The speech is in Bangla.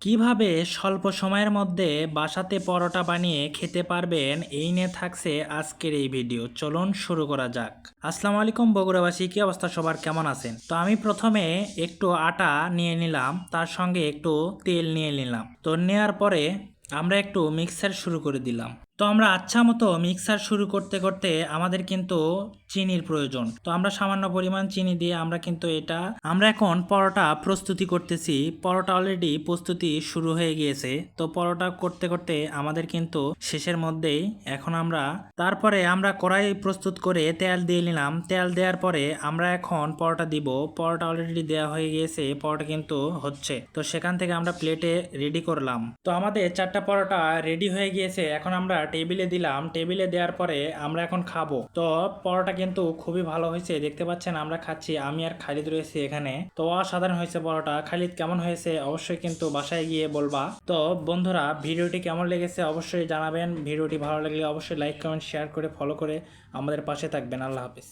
কিভাবে স্বল্প সময়ের মধ্যে বাসাতে পরোটা বানিয়ে খেতে পারবেন এই নিয়ে থাকছে আজকের এই ভিডিও। চলুন শুরু করা যাক। আসসালামু আলাইকুম বগুড়াবাসী, কি অবস্থা সবার, কেমন আছেন? তো আমি প্রথমে একটু আটা নিয়ে নিলাম, তার সঙ্গে একটু তেল নিয়ে নিলাম। তো নেওয়ার পরে আমরা একটু মিক্সার শুরু করে দিলাম। তো আমরা আচ্ছা মতো মিক্সার শুরু করতে করতে আমাদের কিন্তু চিনির প্রয়োজন। তো আমরা সামান্য পরিমাণ চিনি দিয়ে আমরা এখন পরোটা প্রস্তুতি করতেছি। পরোটা অলরেডি প্রস্তুতি শুরু হয়ে গিয়েছে। তো পরোটা করতে করতে আমাদের কিন্তু শেষের মধ্যেই এখন তারপরে আমরা কড়াই প্রস্তুত করে তেল দিয়ে নিলাম। তেল দেওয়ার পরে আমরা এখন পরোটা দিব। পরোটা অলরেডি দেওয়া হয়ে গিয়েছে, পরোটা কিন্তু হচ্ছে। তো সেখান থেকে আমরা প্লেটে রেডি করলাম। তো আমাদের 4টা পরোটা রেডি হয়ে গিয়েছে, এখন আমরা টেবিলে দিলাম। টেবিলে দেওয়ার পরে আমরা এখন খাবো। তো পরোটা কিন্তু খুবই ভালো হয়েছে, দেখতে পাচ্ছেন আমরা খাচ্ছি। আমি আর খালিদ রয়েছি এখানে। তো অসাধারণ হয়েছে পরোটা। খালিদ কেমন হয়েছে অবশ্যই কিন্তু বাসায় গিয়ে বলবা। তো বন্ধুরা, ভিডিওটি কেমন লেগেছে অবশ্যই জানাবেন। ভিডিওটি ভালো লাগলে অবশ্যই লাইক কমেন্ট শেয়ার করে ফলো করে আমাদের পাশে থাকবেন। আল্লাহ হাফেজ।